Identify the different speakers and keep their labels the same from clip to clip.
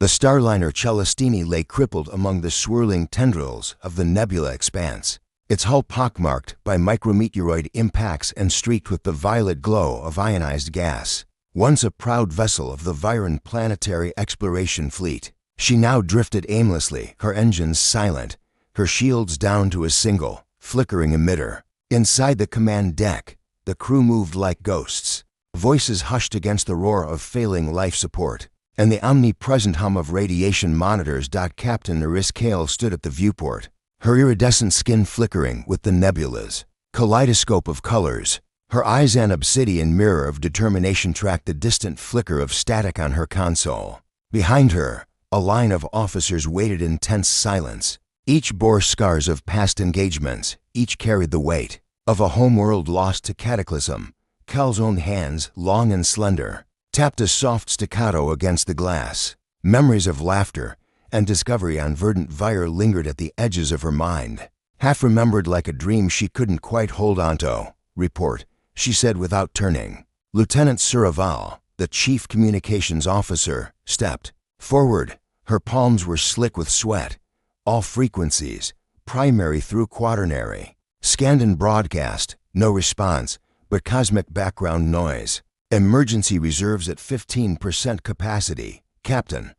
Speaker 1: The starliner Celestini lay crippled among the swirling tendrils of the nebula expanse, its hull pockmarked by micrometeoroid impacts and streaked with the violet glow of ionized gas. Once a proud vessel of the Viren planetary exploration fleet, she now drifted aimlessly, her engines silent, her shields down to a single, flickering emitter. Inside the command deck, the crew moved like ghosts, voices hushed against the roar of failing life support and the omnipresent hum of radiation monitors. Captain Nerys Kale stood at the viewport, her iridescent skin flickering with the nebula's kaleidoscope of colors. Her eyes, an obsidian mirror of determination, tracked the distant flicker of static on her console. Behind her, a line of officers waited in tense silence. Each bore scars of past engagements, each carried the weight of a homeworld lost to cataclysm. Cal's own hands, long and slender, tapped a soft staccato against the glass. Memories of laughter and discovery on verdant Vire lingered at the edges of her mind. Half remembered like a dream she couldn't quite hold onto. Report, she said without turning. Lieutenant Suraval, the chief communications officer, stepped forward. Her palms were slick with sweat. All frequencies, primary through quaternary, scanned and broadcast. No response, but cosmic background noise. Emergency reserves at 15% capacity. Captain.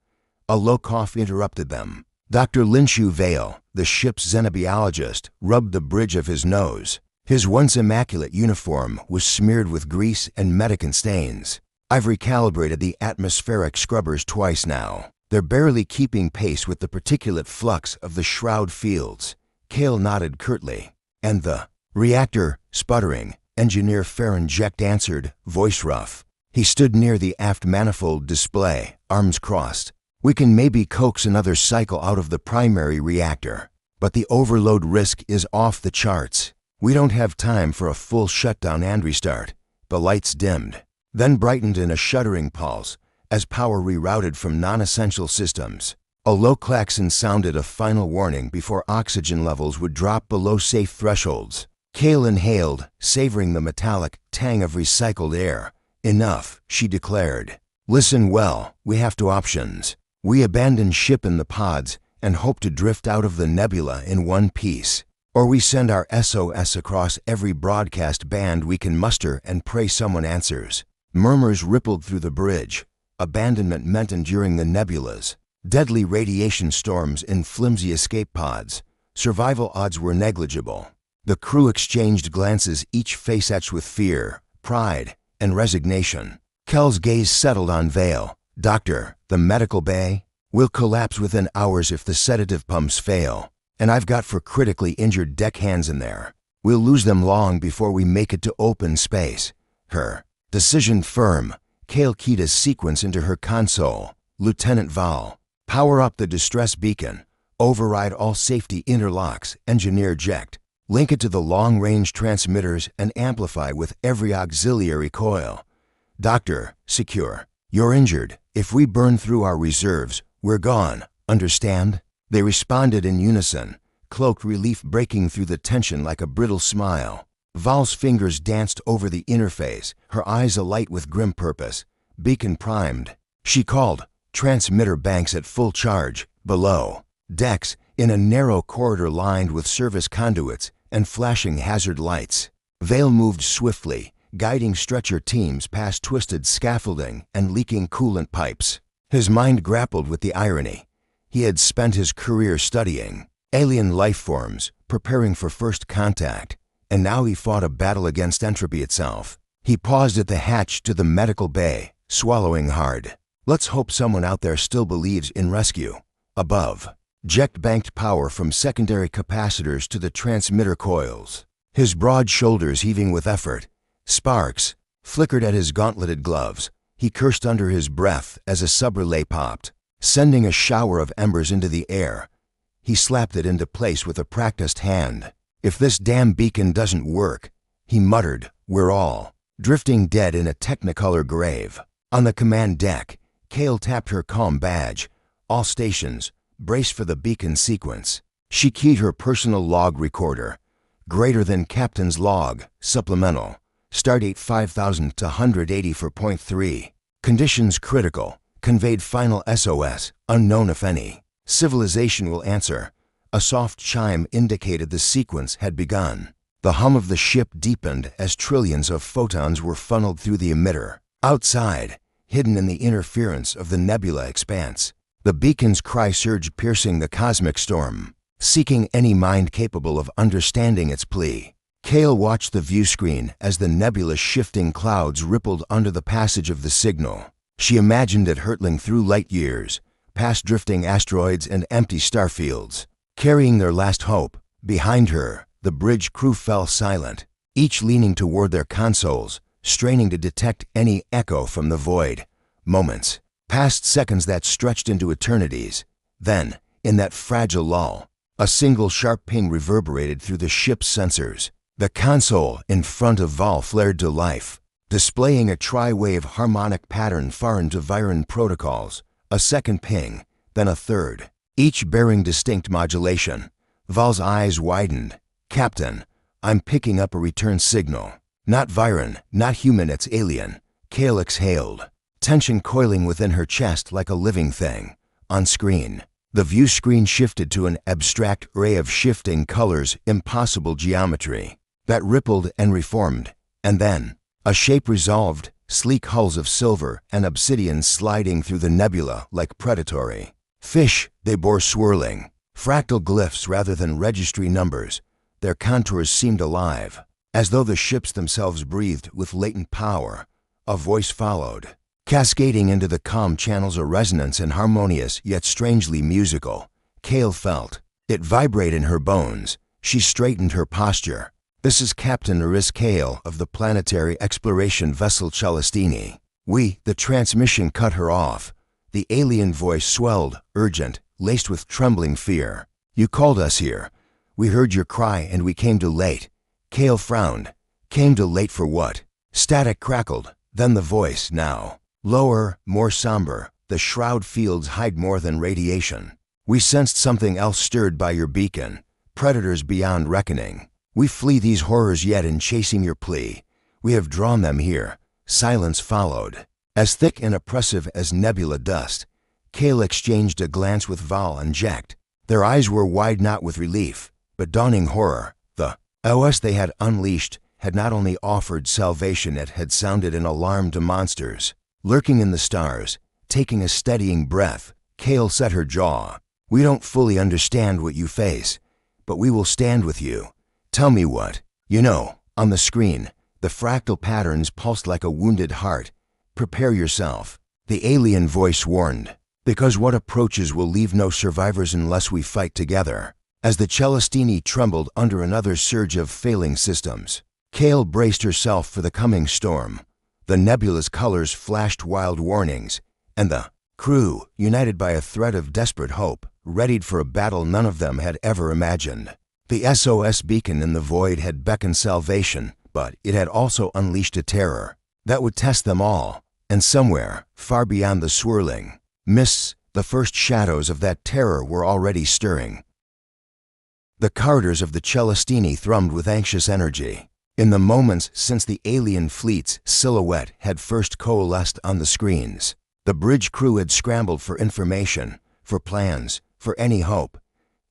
Speaker 1: A low cough interrupted them. Dr. Linshu Vale, the ship's xenobiologist, rubbed the bridge of his nose. His once immaculate uniform was smeared with grease and medicant stains. I've recalibrated the atmospheric scrubbers twice now. They're barely keeping pace with the particulate flux of the shroud fields. Kale nodded curtly. And the reactor, sputtering, Engineer Ferenject answered, voice rough. He stood near the aft manifold display, arms crossed. We can maybe coax another cycle out of the primary reactor, but the overload risk is off the charts. We don't have time for a full shutdown and restart. The lights dimmed, then brightened in a shuddering pulse as power rerouted from non-essential systems. A low klaxon sounded a final warning before oxygen levels would drop below safe thresholds. Kale inhaled, savoring the metallic tang of recycled air. Enough, she declared. Listen well, we have two options. We abandon ship in the pods and hope to drift out of the nebula in one piece. Or we send our SOS across every broadcast band we can muster and pray someone answers. Murmurs rippled through the bridge. Abandonment meant enduring the nebulas. Deadly radiation storms in flimsy escape pods. Survival odds were negligible. The crew exchanged glances, each face etched with fear, pride, and resignation. Kel's gaze settled on Vale. Doctor, the medical bay will collapse within hours if the sedative pumps fail. And I've got 4 critically injured deckhands in there. We'll lose them long before we make it to open space. Her decision firm. Kale keyed a sequence into her console. Lieutenant Val, power up the distress beacon. Override all safety interlocks. Engineer Ject. Link it to the long-range transmitters and amplify with every auxiliary coil. Doctor, secure. You're injured. If we burn through our reserves, we're gone. Understand? They responded in unison, cloaked relief breaking through the tension like a brittle smile. Val's fingers danced over the interface, her eyes alight with grim purpose. Beacon primed. She called. Transmitter banks at full charge. Below. Decks, in a narrow corridor lined with service conduits and flashing hazard lights. Vale moved swiftly, guiding stretcher teams past twisted scaffolding and leaking coolant pipes. His mind grappled with the irony. He had spent his career studying alien life forms, preparing for first contact, and now he fought a battle against entropy itself. He paused at the hatch to the medical bay, swallowing hard. Let's hope someone out there still believes in rescue. Above, Ject banked power from secondary capacitors to the transmitter coils, his broad shoulders heaving with effort. Sparks flickered at his gauntleted gloves. He cursed under his breath as a subrelay popped, sending a shower of embers into the air. He slapped it into place with a practiced hand. If this damn beacon doesn't work, he muttered, we're all drifting dead in a technicolor grave. On the command deck, Kale tapped her comm badge. All stations, brace for the beacon sequence. She keyed her personal log recorder. Greater than captain's log, supplemental. Stardate 5000 to 180 for .3. Conditions critical. conveyed final SOS, unknown if any. Civilization will answer. A soft chime indicated the sequence had begun. The hum of the ship deepened as trillions of photons were funneled through the emitter. Outside, hidden in the interference of the nebula expanse, the beacon's cry surged, piercing the cosmic storm, seeking any mind capable of understanding its plea. Kale watched the view screen as the nebulous shifting clouds rippled under the passage of the signal. She imagined it hurtling through light years, past drifting asteroids and empty starfields, carrying their last hope. Behind her, the bridge crew fell silent, each leaning toward their consoles, straining to detect any echo from the void. Moments passed, seconds that stretched into eternities. Then, in that fragile lull, a single sharp ping reverberated through the ship's sensors. The console in front of Val flared to life, displaying a tri-wave harmonic pattern foreign to Viren protocols. A second ping, then a third, each bearing distinct modulation. Val's eyes widened. "Captain, I'm picking up a return signal. Not Viren, not human, it's alien." Kale exhaled, tension coiling within her chest like a living thing. On screen, the view screen shifted to an abstract array of shifting colors, impossible geometry, that rippled and reformed. And then, a shape resolved, sleek hulls of silver and obsidian sliding through the nebula like predatory fish. They bore swirling, fractal glyphs rather than registry numbers. Their contours seemed alive, as though the ships themselves breathed with latent power. A voice followed, cascading into the calm channels, a resonance and harmonious yet strangely musical. Kale felt it vibrate in her bones. She straightened her posture. "This is Captain Iris Kale of the planetary exploration vessel Celestini. The transmission cut her off. The alien voice swelled, urgent, laced with trembling fear. "You called us here. We heard your cry and we came too late." Kale frowned. "Came too late for what?" Static crackled, then the voice, now lower, more somber. "The shroud fields hide more than radiation. We sensed something else stirred by your beacon. Predators beyond reckoning. We flee these horrors, yet in chasing your plea, we have drawn them here." Silence followed, as thick and oppressive as nebula dust. Kale exchanged a glance with Val and Jecht. Their eyes were wide, not with relief, but dawning horror. The SOS they had unleashed had not only offered salvation, it had sounded an alarm to monsters lurking in the stars. Taking a steadying breath, Kale set her jaw. "We don't fully understand what you face, but we will stand with you. Tell me what you know." On the screen, the fractal patterns pulsed like a wounded heart. "Prepare yourself," the alien voice warned, "because what approaches will leave no survivors unless we fight together." As the Celestini trembled under another surge of failing systems, Kale braced herself for the coming storm. The nebula's colors flashed wild warnings, and the crew, united by a thread of desperate hope, readied for a battle none of them had ever imagined. The SOS beacon in the void had beckoned salvation, but it had also unleashed a terror that would test them all. And somewhere, far beyond the swirling mists, the first shadows of that terror were already stirring. The corridors of the Celestini thrummed with anxious energy. In the moments since the alien fleet's silhouette had first coalesced on the screens, the bridge crew had scrambled for information, for plans, for any hope.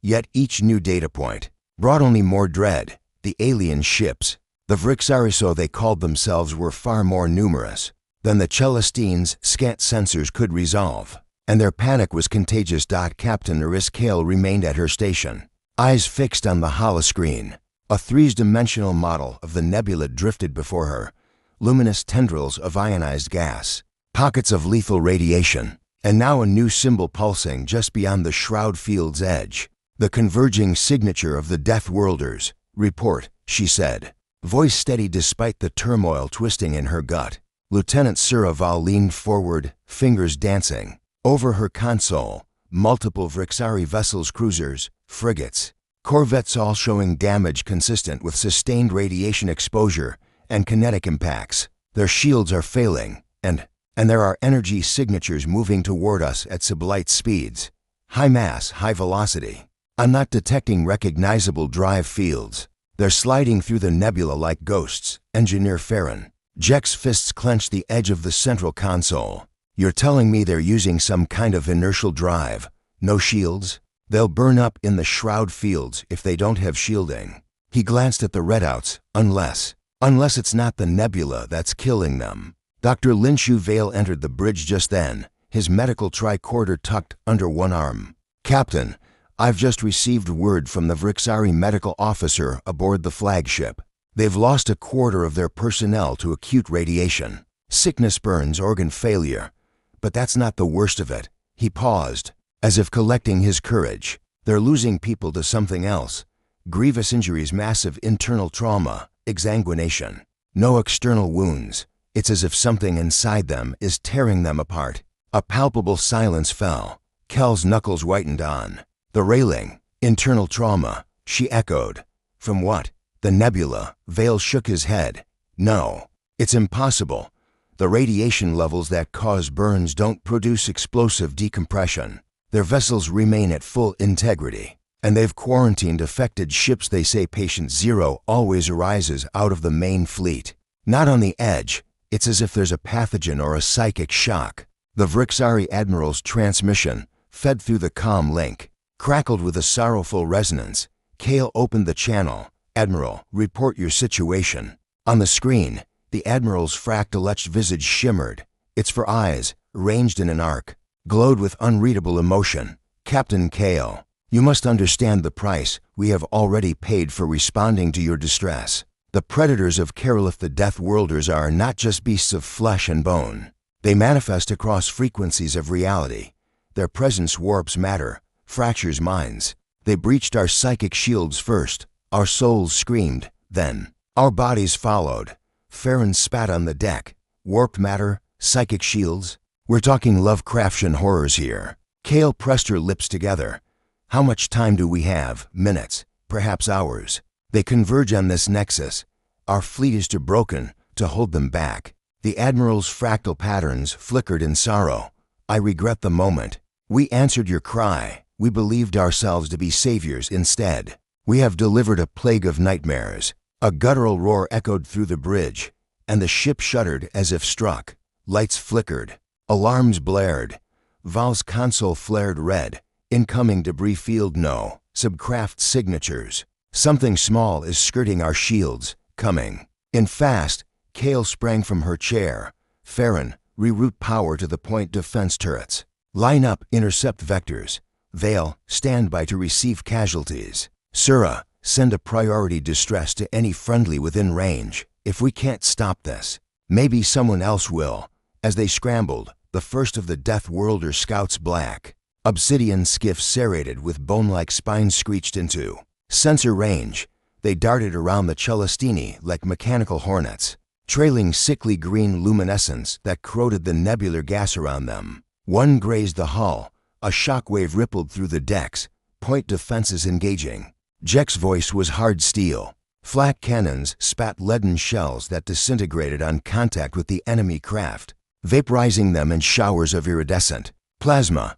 Speaker 1: Yet each new data point brought only more dread. The alien ships, the Vrixariso they called themselves, were far more numerous than the Celestine's scant sensors could resolve, and their panic was contagious. Captain Iris Kale remained at her station, eyes fixed on the holoscreen. A three-dimensional model of the nebula drifted before her, luminous tendrils of ionized gas, pockets of lethal radiation, and now a new symbol pulsing just beyond the shroud field's edge. "The converging signature of the Deathworlders. Report," she said, voice steady despite the turmoil twisting in her gut. Lieutenant Suraval leaned forward, fingers dancing. Over her console, multiple Vrixari vessels, cruisers, frigates, corvettes, all showing damage consistent with sustained radiation exposure and kinetic impacts. "Their shields are failing, and there are energy signatures moving toward us at sublight speeds. High mass, high velocity. I'm not detecting recognizable drive fields. They're sliding through the nebula like ghosts." Engineer Farron, Jecht's fists clenched the edge of the central console. You're telling me they're using some kind of inertial drive? No shields? They'll burn up in the shroud fields if they don't have shielding. He glanced at the redouts. Unless it's not the nebula that's killing them. Dr. Linshu Vale entered the bridge just then, his medical tricorder tucked under one arm. Captain, I've just received word from the Vrixari medical officer aboard the flagship. They've lost a quarter of their personnel to acute radiation. Sickness, burns, organ failure. But that's not the worst of it. He paused, as if collecting his courage. They're losing people to something else. Grievous injuries, massive internal trauma, exsanguination. No external wounds. It's as if something inside them is tearing them apart. A palpable silence fell. Kel's knuckles whitened on the railing. Internal trauma, she echoed. From what? The nebula. Vale shook his head. No, it's impossible. The radiation levels that cause burns don't produce explosive decompression. Their vessels remain at full integrity. And they've quarantined affected ships. They say patient zero always arises out of the main fleet. Not on the edge. It's as if there's a pathogen or a psychic shock. The Vrixari Admiral's transmission, fed through the comm link, crackled with a sorrowful resonance. Kale opened the channel. Admiral, report your situation. On the screen, the Admiral's fractal-etched visage shimmered. Its four eyes, arranged in an arc, glowed with unreadable emotion. Captain Kale, you must understand the price we have already paid for responding to your distress. The predators of Keralith, the Deathworlders, are not just beasts of flesh and bone. They manifest across frequencies of reality. Their presence warps matter, fractures minds. They breached our psychic shields first. Our souls screamed, then our bodies followed. Farron spat on the deck. Warped matter, psychic shields. We're talking Lovecraftian horrors here. Kale pressed her lips together. How much time do we have? Minutes, perhaps hours. They converge on this nexus. Our fleet is too broken to hold them back. The Admiral's fractal patterns flickered in sorrow. I regret the moment. We answered your cry. We believed ourselves to be saviors instead. We have delivered a plague of nightmares. A guttural roar echoed through the bridge, and the ship shuddered as if struck. Lights flickered. Alarms blared. Val's console flared red. Incoming debris field no. Subcraft signatures. Something small is skirting our shields. Coming. In fast, Kale sprang from her chair. Farron, reroute power to the point defense turrets. Line up, intercept vectors. Vale, stand by to receive casualties. Sura, send a priority distress to any friendly within range. If we can't stop this, maybe someone else will. As they scrambled, the first of the Deathworlder scouts, black obsidian skiff serrated with bone-like spines, screeched into sensor range. They darted around the Celestini like mechanical hornets, trailing sickly green luminescence that corroded the nebular gas around them. One grazed the hull. A shockwave rippled through the decks. Point defenses engaging. Jek's voice was hard steel. Flak cannons spat leaden shells that disintegrated on contact with the enemy craft, vaporizing them in showers of iridescent plasma.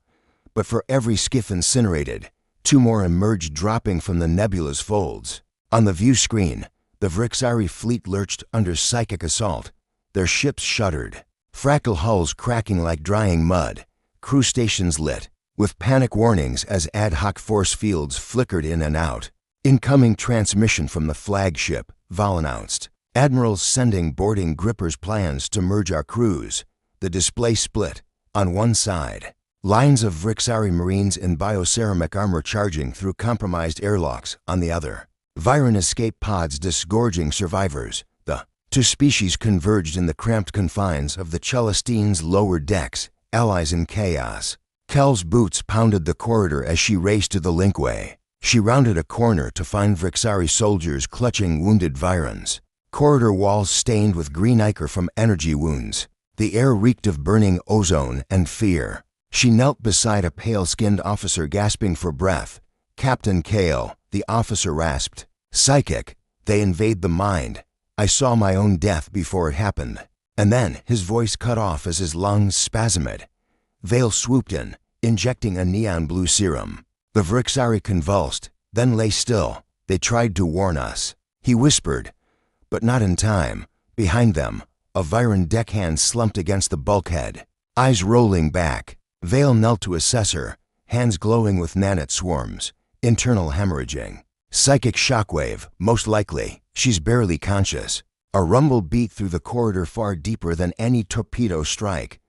Speaker 1: But for every skiff incinerated, two more emerged, dropping from the nebula's folds. On the view screen, the Vrixari fleet lurched under psychic assault. Their ships shuddered, fractal hulls cracking like drying mud, crew stations lit with panic warnings as ad hoc force fields flickered in and out. Incoming transmission from the flagship, Val announced. Admirals sending boarding grippers plans to merge our crews. The display split. On one side, lines of Vrixari Marines in bioceramic armor charging through compromised airlocks. On the other, Viren escape pods disgorging survivors. The two species converged in the cramped confines of the Celestine's lower decks, allies in chaos. Kel's boots pounded the corridor as she raced to the linkway. She rounded a corner to find Vrixari soldiers clutching wounded Virens. Corridor walls stained with green ichor from energy wounds. The air reeked of burning ozone and fear. She knelt beside a pale-skinned officer gasping for breath. Captain Kale, the officer rasped. Psychic, they invade the mind. I saw my own death before it happened. And then his voice cut off as his lungs spasmed. Vale swooped in, injecting a neon blue serum. The Vrixari convulsed, then lay still. They tried to warn us. He whispered, but not in time. Behind them, a Viren deckhand slumped against the bulkhead. eyes rolling back. Vale knelt to assess her, hands glowing with nanite swarms. Internal hemorrhaging. Psychic shockwave, most likely. She's barely conscious. A rumble beat through the corridor far deeper than any torpedo strike.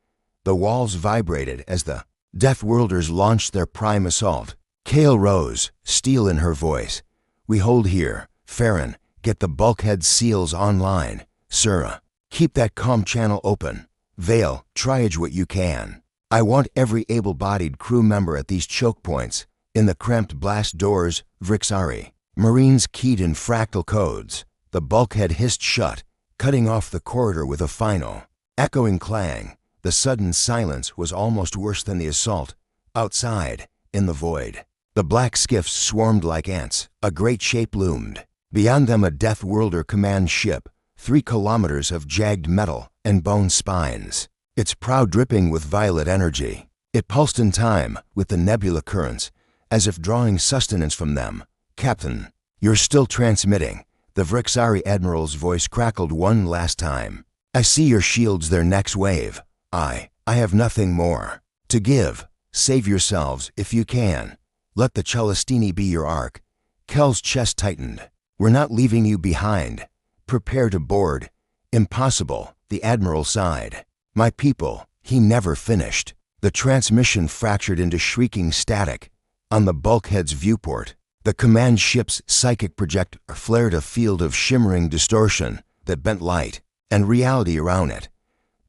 Speaker 1: The walls vibrated as the Deathworlders launched their prime assault. Kale rose, steel in her voice. "We hold here. Farron, get the bulkhead seals online. Sura, keep that comm channel open. Vale, triage what you can. I want every able-bodied crew member at these choke points. In the cramped blast doors, Vrixari." Marines keyed in fractal codes. The bulkhead hissed shut, cutting off the corridor with a final, echoing clang. The sudden silence was almost worse than the assault. Outside, in the void, the black skiffs swarmed like ants. A great shape loomed. Beyond them a Deathworlder command ship, 3 kilometers of jagged metal and bone spines. Its prow dripping with violet energy. It pulsed in time with the nebula currents, as if drawing sustenance from them. "Captain, you're still transmitting." The Vrixari admiral's voice crackled one last time. "I see your shields their next wave. I have nothing more to give. Save yourselves if you can. Let the Celestini be your ark." Kel's chest tightened. "We're not leaving you behind. Prepare to board." "Impossible," the admiral sighed. "My people," he never finished. The transmission fractured into shrieking static. On the bulkhead's viewport, the command ship's psychic projector flared a field of shimmering distortion that bent light and reality around it.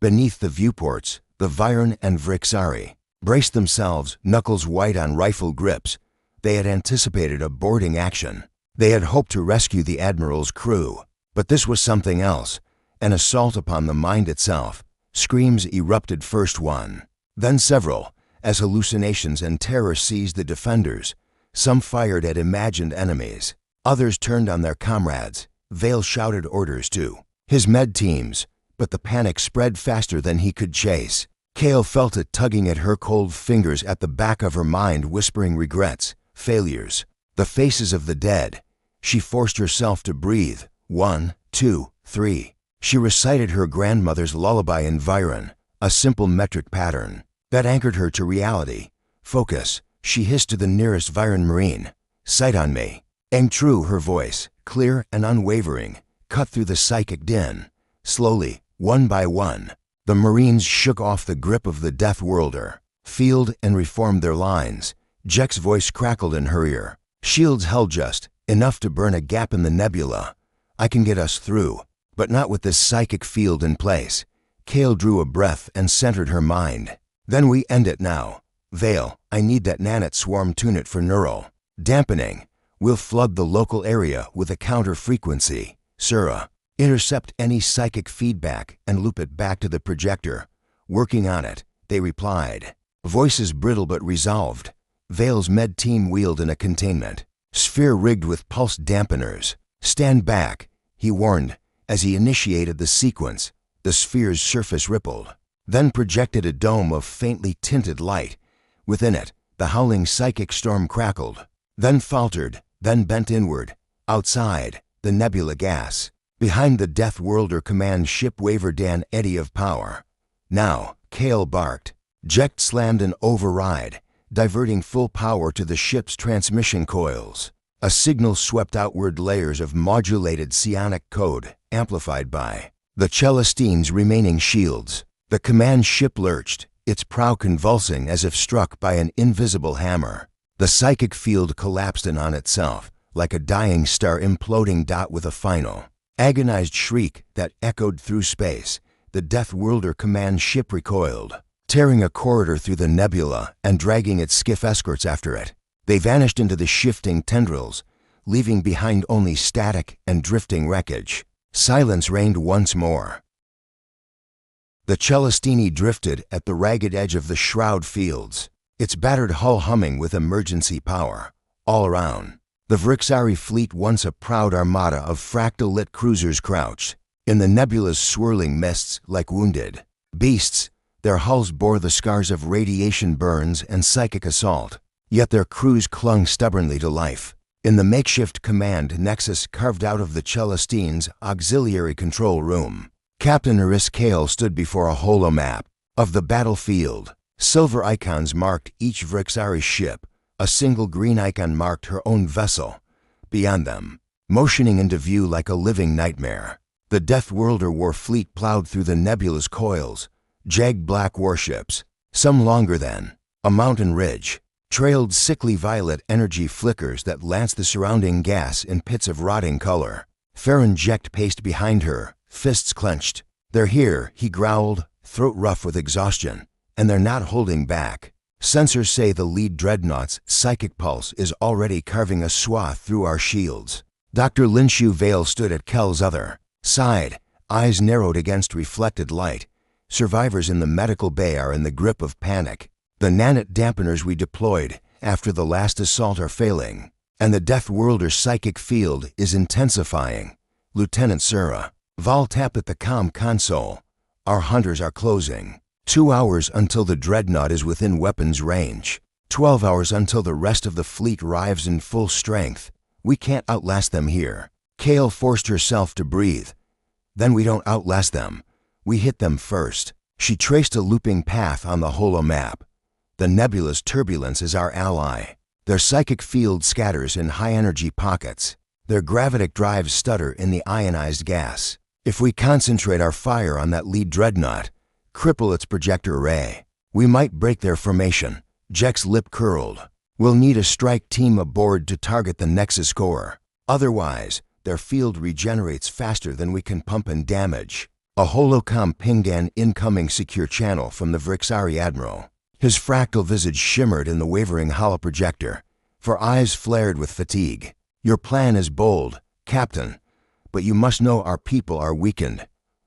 Speaker 1: Beneath the viewports, the Viren and Vrixari braced themselves, knuckles white on rifle grips. They had anticipated a boarding action. They had hoped to rescue the admiral's crew. But this was something else, an assault upon the mind itself. Screams erupted, first one, then several, as hallucinations and terror seized the defenders. Some fired at imagined enemies. Others turned on their comrades. Vale shouted orders to his med teams, but the panic spread faster than he could chase. Kale felt it tugging at her cold fingers at the back of her mind, whispering regrets, failures, the faces of the dead. She forced herself to breathe. 1, 2, 3. She recited her grandmother's lullaby in Viren, a simple metric pattern that anchored her to reality. "Focus," she hissed to the nearest Viren Marine. "Sight on me." Aim true, her voice, clear and unwavering, cut through the psychic din. Slowly, one by one, the Marines shook off the grip of the Deathworlder, field and reformed their lines. Jack's voice crackled in her ear. "Shields held just enough to burn a gap in the nebula. I can get us through, but not with this psychic field in place." Kale drew a breath and centered her mind. "Then we end it now. Vale, I need that nanite swarm tunit for neural dampening. We'll flood the local area with a counter frequency. Sura, intercept any psychic feedback and loop it back to the projector." "Working on it," they replied, voices brittle but resolved. Vale's med team wheeled in a containment sphere rigged with pulse dampeners. "Stand back," he warned as he initiated the sequence. The sphere's surface rippled, then projected a dome of faintly tinted light. Within it, the howling psychic storm crackled, then faltered, then bent inward. Outside, the nebula gas. Behind the Deathworlder command ship wavered an eddy of power. "Now," Kale barked. Jekt slammed an override, diverting full power to the ship's transmission coils. A signal swept outward, layers of modulated psionic code, amplified by the Celestine's remaining shields. The command ship lurched, its prow convulsing as if struck by an invisible hammer. The psychic field collapsed in on itself, like a dying star imploding. With a final, agonized shriek that echoed through space, the Deathworlder command ship recoiled, tearing a corridor through the nebula and dragging its skiff escorts after it. They vanished into the shifting tendrils, leaving behind only static and drifting wreckage. Silence reigned once more. The Celestini drifted at the ragged edge of the shroud fields, its battered hull humming with emergency power. All around, the Vrixari fleet, once a proud armada of fractal-lit cruisers, crouched in the nebula's swirling mists like wounded beasts. Their hulls bore the scars of radiation burns and psychic assault, yet their crews clung stubbornly to life. In the makeshift command nexus carved out of the Celestine's auxiliary control room, Captain Eris Kale stood before a holomap, of the battlefield. Silver icons marked each Vrixari ship. A single green icon marked her own vessel. Beyond them, motioning into view like a living nightmare, the Deathworlder war fleet plowed through the nebula's coils. Jagged black warships, some longer than a mountain ridge, trailed sickly violet energy flickers that lanced the surrounding gas in pits of rotting color. Farron Jecht paced behind her, fists clenched. "They're here," he growled, throat rough with exhaustion, "and they're not holding back. Sensors say the lead dreadnought's psychic pulse is already carving a swath through our shields." Dr. Linshu Vale stood at Kel's other side, eyes narrowed against reflected light. "Survivors in the medical bay are in the grip of panic. The nanite dampeners we deployed after the last assault are failing, and the Deathworlder's psychic field is intensifying." Lieutenant Sura Val tapped at the comm console. "Our hunters are closing. 2 hours until the dreadnought is within weapons range. 12 hours until the rest of the fleet arrives in full strength. We can't outlast them here." Kale forced herself to breathe. "Then we don't outlast them. We hit them first." She traced a looping path on the holomap. "The nebula's turbulence is our ally. Their psychic field scatters in high-energy pockets. Their gravitic drives stutter in the ionized gas. If we concentrate our fire on that lead dreadnought, cripple its projector array, we might break their formation." Jecht's lip curled. "We'll need a strike team aboard to target the Nexus core. Otherwise, their field regenerates faster than we can pump and damage." A holocom pinged an incoming secure channel from the Vrixari admiral. His fractal visage shimmered in the wavering holoprojector, for eyes flared with fatigue. "Your plan is bold, Captain, but you must know our people are weakened.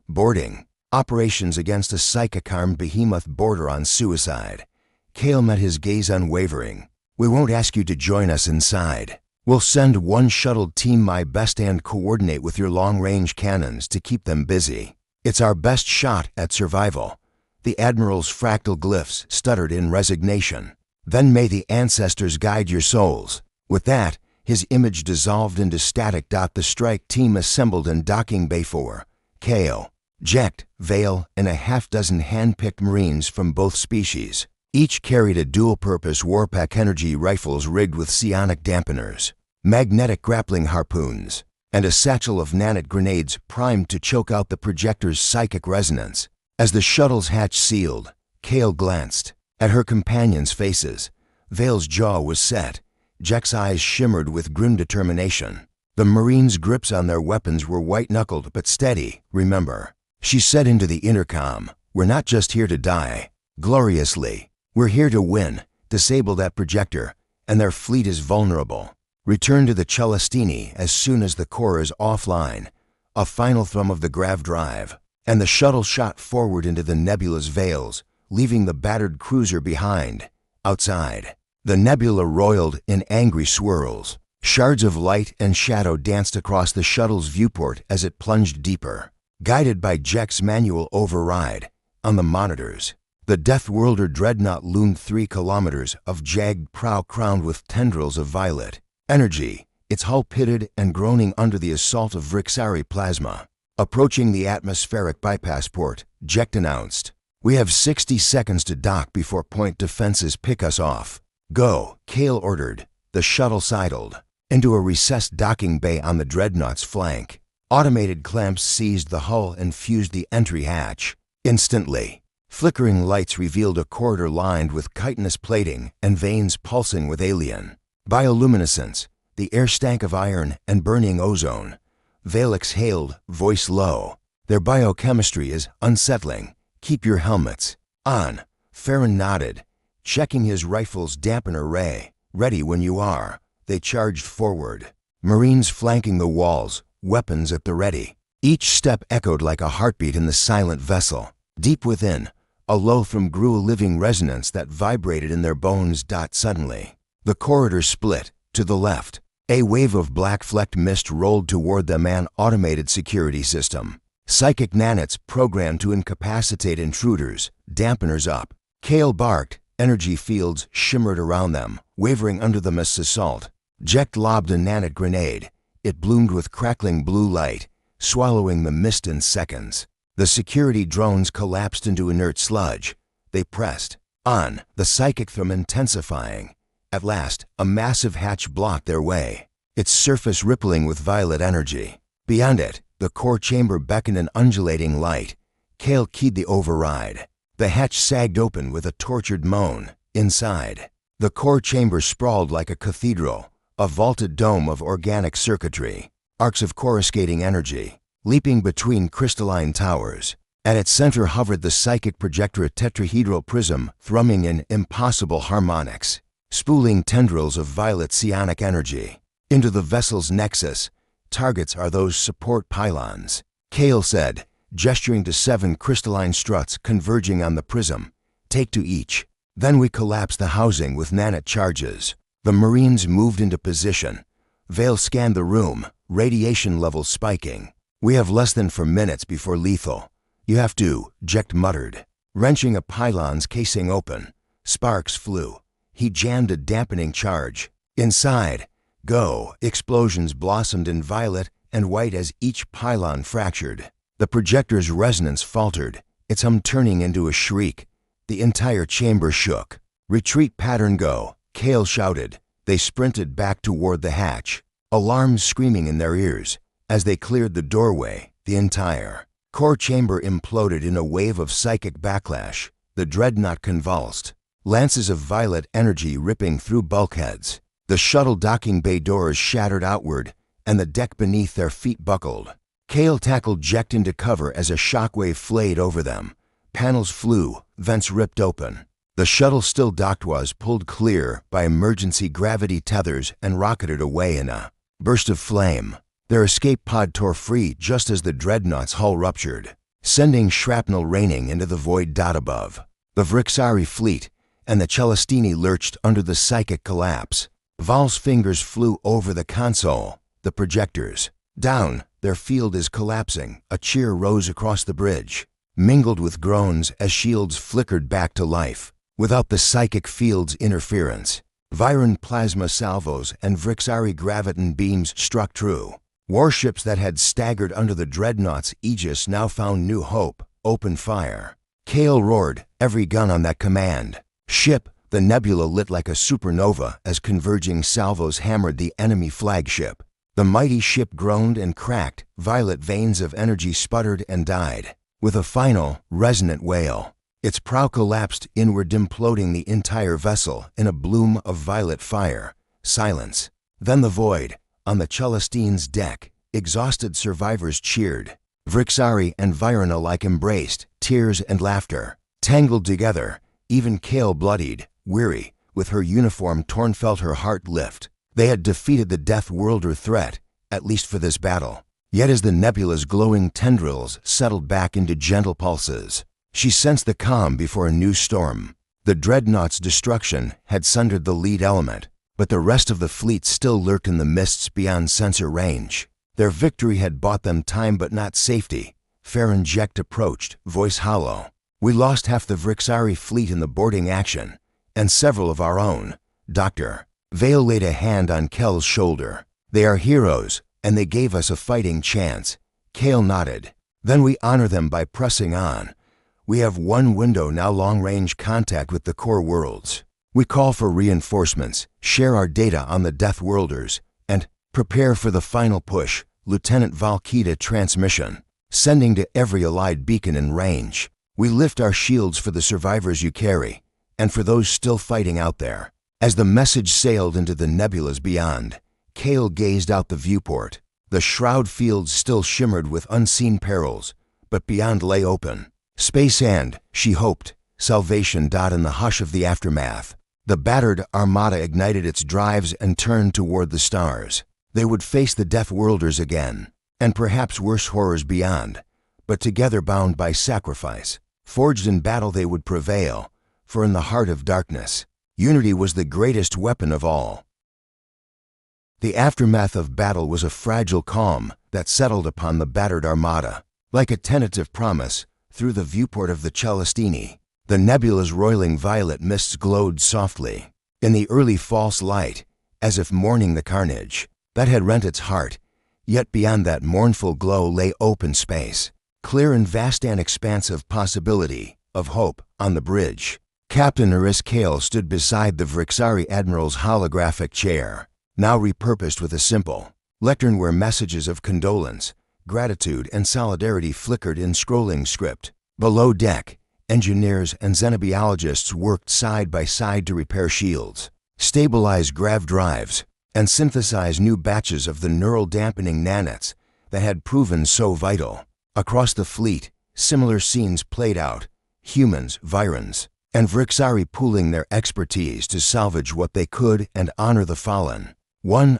Speaker 1: Boarding operations against a psychic-armed behemoth border on suicide." Kale met his gaze unwavering. "We won't ask you to join us inside. We'll send one shuttled team my best and coordinate with your long-range cannons to keep them busy. It's our best shot at survival." The Admiral's fractal glyphs stuttered in resignation. "Then may the ancestors guide your souls." With that, his image dissolved into static. The strike team assembled in docking bay 4. Kale, Jecht, Vale, and a half-dozen hand-picked Marines from both species. Each carried a dual-purpose Warpack energy rifles rigged with psionic dampeners, magnetic grappling harpoons, and a satchel of nanite grenades primed to choke out the projector's psychic resonance. As the shuttle's hatch sealed, Kale glanced at her companions' faces. Vale's jaw was set. Jecht's eyes shimmered with grim determination. The Marines' grips on their weapons were white-knuckled but steady. "Remember," she said into the intercom, "we're not just here to die gloriously. We're here to win. Disable that projector, and their fleet is vulnerable. Return to the Celestini as soon as the core is offline." A final thrum of the grav drive, and the shuttle shot forward into the nebula's veils, leaving the battered cruiser behind. Outside, the nebula roiled in angry swirls. Shards of light and shadow danced across the shuttle's viewport as it plunged deeper. Guided by Jecht's manual override, on the monitors, the Deathworlder dreadnought loomed 3 kilometers of jagged prow crowned with tendrils of violet energy, its hull pitted and groaning under the assault of Vrixari plasma. Approaching the atmospheric bypass port, Jecht announced, "We have 60 seconds to dock before point defenses pick us off." "Go," Kale ordered. The shuttle sidled into a recessed docking bay on the dreadnought's flank. Automated clamps seized the hull and fused the entry hatch. Instantly, flickering lights revealed a corridor lined with chitinous plating and veins pulsing with alien bioluminescence. The air stank of iron and burning ozone. Vale exhaled, voice low. "Their biochemistry is unsettling. Keep your helmets on." Farron nodded, checking his rifle's dampener array. "Ready when you are." They charged forward, Marines flanking the walls, weapons at the ready. Each step echoed like a heartbeat in the silent vessel. Deep within, a low thrum grew, a living resonance that vibrated in their bones. Suddenly, the corridor split. To the left, a wave of black-flecked mist rolled toward them, an automated security system. Psychic nanites programmed to incapacitate intruders, dampeners up. Kale barked, energy fields shimmered around them, wavering under the mist's assault. Jecht lobbed a nanite grenade. It bloomed with crackling blue light, swallowing the mist in seconds. The security drones collapsed into inert sludge. They pressed on, the psychic thrum intensifying. At last, a massive hatch blocked their way, its surface rippling with violet energy. Beyond it, the core chamber beckoned an undulating light. Kale keyed the override. The hatch sagged open with a tortured moan. Inside, the core chamber sprawled like a cathedral, a vaulted dome of organic circuitry, arcs of coruscating energy, leaping between crystalline towers. At its center hovered the psychic projector, a tetrahedral prism thrumming in impossible harmonics, spooling tendrils of violet psionic energy into the vessel's nexus. Targets are those support pylons, Kale said, gesturing to 7 crystalline struts converging on the prism. Take to each. Then we collapse the housing with nanite charges. The Marines moved into position. Vale scanned the room, radiation levels spiking. We have less than 4 minutes before lethal. You have to, Jekt muttered, wrenching a pylon's casing open. Sparks flew. He jammed a dampening charge. Inside, go! Explosions blossomed in violet and white as each pylon fractured. The projector's resonance faltered, its hum turning into a shriek. The entire chamber shook. Retreat pattern go, Kale shouted. They sprinted back toward the hatch, alarms screaming in their ears. As they cleared the doorway, the entire core chamber imploded in a wave of psychic backlash. The dreadnought convulsed, lances of violet energy ripping through bulkheads. The shuttle docking bay doors shattered outward, and the deck beneath their feet buckled. Kale tackled Jekt into cover as a shockwave flayed over them. Panels flew, vents ripped open. The shuttle still docked was pulled clear by emergency gravity tethers and rocketed away in a burst of flame. Their escape pod tore free just as the dreadnought's hull ruptured, sending shrapnel raining into the void dot above. The Vrixari fleet and the Celestini lurched under the psychic collapse. Val's fingers flew over the console. The projectors. Down, their field is collapsing. A cheer rose across the bridge, mingled with groans as shields flickered back to life. Without the psychic field's interference, Viren plasma salvos and Vrixari graviton beams struck true. Warships that had staggered under the dreadnought's aegis now found new hope. Open fire. Kale roared, every gun on that command ship. The nebula lit like a supernova as converging salvos hammered the enemy flagship. The mighty ship groaned and cracked. Violet veins of energy sputtered and died. With a final, resonant wail, its prow collapsed inward, imploding the entire vessel in a bloom of violet fire. Silence. Then the void. On the Celestine's deck, exhausted survivors cheered. Vrixari and Viren alike embraced, tears and laughter tangled together. Even Kale, bloodied, weary, with her uniform torn, felt her heart lift. They had defeated the Deathworlder threat, at least for this battle. Yet as the nebula's glowing tendrils settled back into gentle pulses, she sensed the calm before a new storm. The dreadnought's destruction had sundered the lead element, but the rest of the fleet still lurked in the mists beyond sensor range. Their victory had bought them time but not safety. Farron Jekt approached, voice hollow. We lost half the Vrixari fleet in the boarding action, and several of our own. Doctor. Vale laid a hand on Kel's shoulder. They are heroes, and they gave us a fighting chance. Kale nodded. Then we honor them by pressing on. We have one window now, long-range contact with the core worlds. We call for reinforcements, share our data on the Deathworlders, and prepare for the final push. Lieutenant Valkita transmission, sending to every allied beacon in range. We lift our shields for the survivors you carry, and for those still fighting out there. As the message sailed into the nebulas beyond, Kale gazed out the viewport. The shroud fields still shimmered with unseen perils, but beyond lay open space and, she hoped, salvation. In the hush of the aftermath, the battered armada ignited its drives and turned toward the stars. They would face the Deathworlders again, and perhaps worse horrors beyond, but together bound by sacrifice. Forged in battle they would prevail, for in the heart of darkness, unity was the greatest weapon of all. The aftermath of battle was a fragile calm that settled upon the battered armada. Like a tentative promise, through the viewport of the Celestini, the nebula's roiling violet mists glowed softly. In the early false light, as if mourning the carnage that had rent its heart, yet beyond that mournful glow lay open space, clear and vast, an expanse of possibility. of hope, on the bridge. Captain Aris Kale stood beside the Vrixari Admiral's holographic chair, now repurposed with a simple lectern where messages of condolence, gratitude, and solidarity flickered in scrolling script. Below deck, engineers and xenobiologists worked side by side to repair shields, stabilize grav drives, and synthesize new batches of the neural dampening nanites that had proven so vital. Across the fleet, similar scenes played out, humans, Virans, and Vrixari pooling their expertise to salvage what they could and honor the fallen.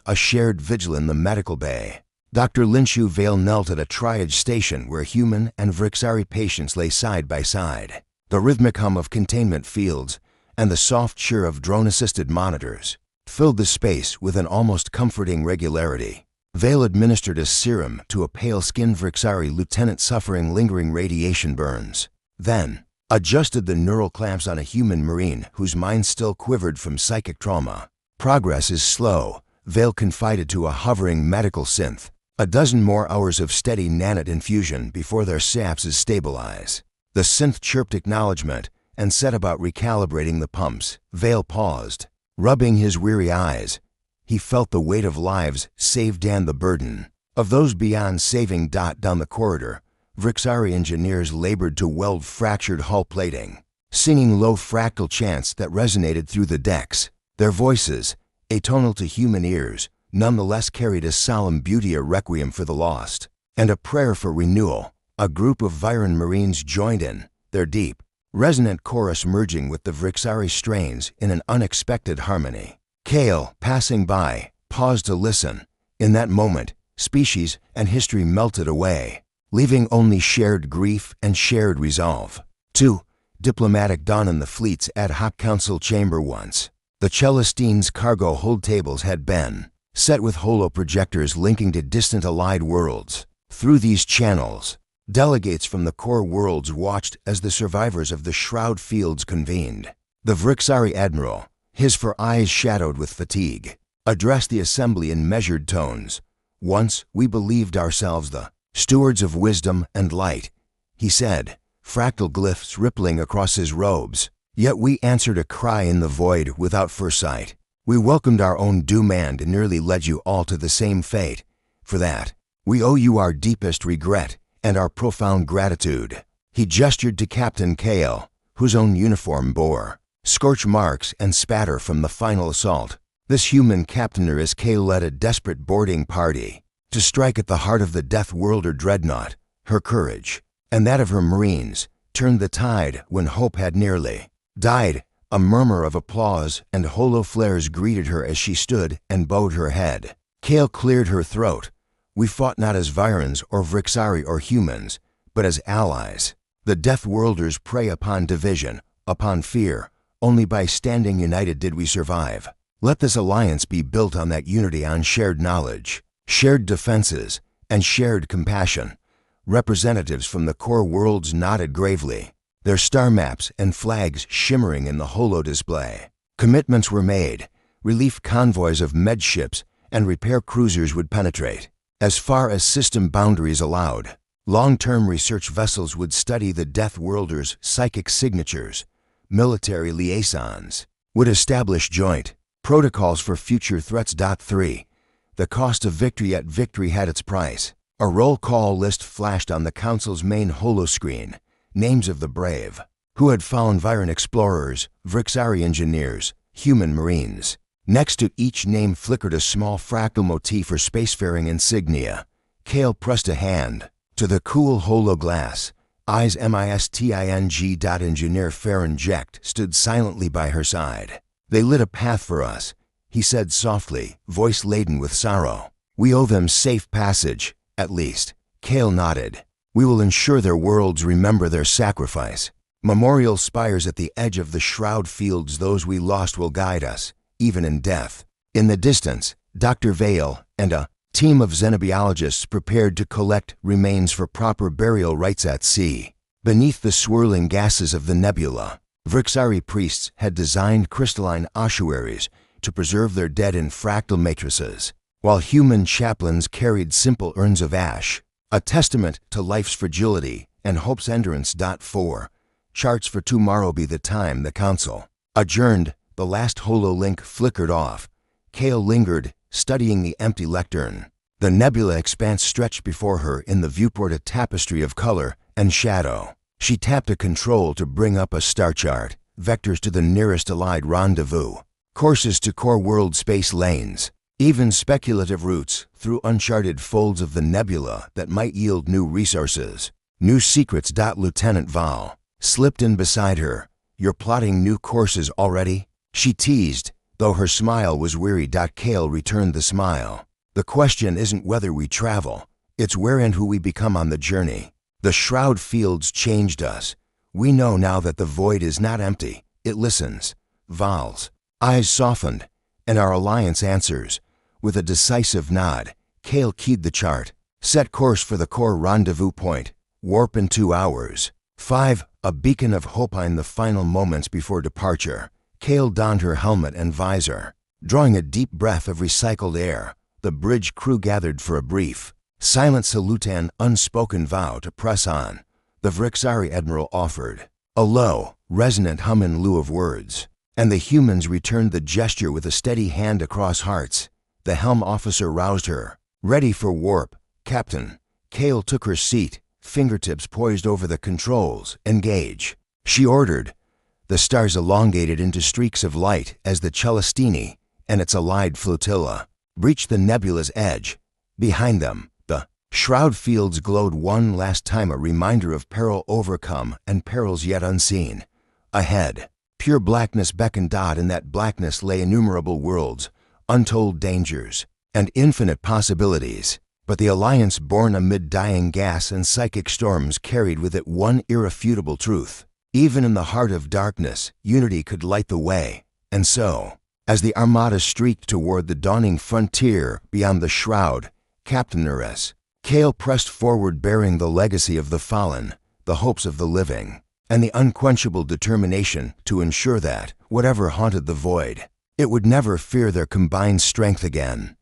Speaker 1: A shared vigil in the medical bay. Dr. Linshu Vale knelt at a triage station where human and Vrixari patients lay side by side. The rhythmic hum of containment fields and the soft chirr of drone-assisted monitors filled the space with an almost comforting regularity. Vale administered a serum to a pale-skinned Vrixari lieutenant suffering lingering radiation burns, then adjusted the neural clamps on a human marine whose mind still quivered from psychic trauma. Progress is slow, Vale confided to a hovering medical synth. A dozen more hours of steady nanite infusion before their synapses stabilize. The synth chirped acknowledgement and set about recalibrating the pumps. Vale paused, rubbing his weary eyes. He felt the weight of lives saved and the burden of those beyond saving. Down the corridor, Vrixari engineers labored to weld fractured hull plating, singing low fractal chants that resonated through the decks. Their voices, atonal to human ears, nonetheless carried a solemn beauty, a requiem for the lost, and a prayer for renewal. A group of Viran Marines joined in, their deep, resonant chorus merging with the Vrixari strains in an unexpected harmony. Kale, passing by, paused to listen. In that moment, species and history melted away, leaving only shared grief and shared resolve. Diplomatic dawn in the fleet's ad hoc council chamber once. The Celestine's cargo hold tables had been set with holo-projectors linking to distant allied worlds. Through these channels, delegates from the core worlds watched as the survivors of the Shroud Fields convened. The Vrixari Admiral, his four eyes shadowed with fatigue, addressed the assembly in measured tones. Once we believed ourselves the stewards of wisdom and light, he said, fractal glyphs rippling across his robes. Yet we answered a cry in the void without foresight. We welcomed our own doom and nearly led you all to the same fate. For that, we owe you our deepest regret and our profound gratitude. He gestured to Captain Kale, whose own uniform bore scorch marks and spatter from the final assault. This human captainer as Kale led a desperate boarding party to strike at the heart of the Deathworlder dreadnought. Her courage, and that of her Marines, turned the tide when hope had nearly died. A murmur of applause and holo flares greeted her as she stood and bowed her head. Kale cleared her throat. We fought not as Virans or Vrixari or humans, but as allies. The Deathworlders prey upon division, upon fear. Only by standing united did we survive. Let this alliance be built on that unity, on shared knowledge, shared defenses, and shared compassion. Representatives from the core worlds nodded gravely, their star maps and flags shimmering in the holo display. Commitments were made. Relief convoys of med ships and repair cruisers would penetrate as far as system boundaries allowed. Long-term research vessels would study the Deathworlders' psychic signatures. Military liaisons would establish joint protocols for future threats. 3. The cost of victory. Yet victory had its price. A roll call list flashed on the Council's main holoscreen. Names of the brave, who had fallen: Viran explorers, Vrixari engineers, human marines. Next to each name flickered a small fractal motif or spacefaring insignia. Kale pressed a hand to the cool hologlass. Eyes misting. Engineer Farron Jecht stood silently by her side. They lit a path for us, he said softly, voice laden with sorrow. We owe them safe passage, at least. Kale nodded. We will ensure their worlds remember their sacrifice. Memorial spires at the edge of the Shroud Fields. Those we lost will guide us, even in death. In the distance, Dr. Vale and a team of xenobiologists prepared to collect remains for proper burial rites at sea. Beneath the swirling gases of the nebula, Vrixari priests had designed crystalline ossuaries to preserve their dead in fractal matrices, while human chaplains carried simple urns of ash, a testament to life's fragility and hope's endurance. 4. Charts for tomorrow be the time the council adjourned. The last hololink flickered off. Kale lingered, studying the empty lectern. The nebula expanse stretched before her in the viewport, a tapestry of color and shadow. She tapped a control to bring up a star chart, vectors to the nearest allied rendezvous, courses to core world space lanes, even speculative routes through uncharted folds of the nebula that might yield new resources, new secrets. Lieutenant Val slipped in beside her. "You're plotting new courses already?" she teased, though her smile was weary. Kale returned the smile. "The question isn't whether we travel, it's where and who we become on the journey. The shroud fields changed us. We know now that the void is not empty, it listens." Val's eyes softened, and our alliance answers. With a decisive nod, Kale keyed the chart. "Set course for the core rendezvous point. Warp in 2 hours." 5. A beacon of hope in the final moments before departure. Kale donned her helmet and visor. Drawing a deep breath of recycled air, the bridge crew gathered for a brief, silent salute and unspoken vow to press on. The Vrixari Admiral offered a low, resonant hum in lieu of words, and the humans returned the gesture with a steady hand across hearts. The helm officer roused her. "Ready for warp, Captain." Kale took her seat, fingertips poised over the controls. "Engage," she ordered. The stars elongated into streaks of light as the Celestini and its allied flotilla breached the nebula's edge. Behind them, the shroud fields glowed one last time, a reminder of peril overcome and perils yet unseen. Ahead, pure blackness beckoned. In that blackness lay innumerable worlds, untold dangers, and infinite possibilities. But the Alliance, born amid dying gas and psychic storms, carried with it one irrefutable truth. Even in the heart of darkness, unity could light the way. And so, as the Armada streaked toward the dawning frontier beyond the shroud, Captain Uris, Kale pressed forward, bearing the legacy of the fallen, the hopes of the living, and the unquenchable determination to ensure that, whatever haunted the void, it would never fear their combined strength again.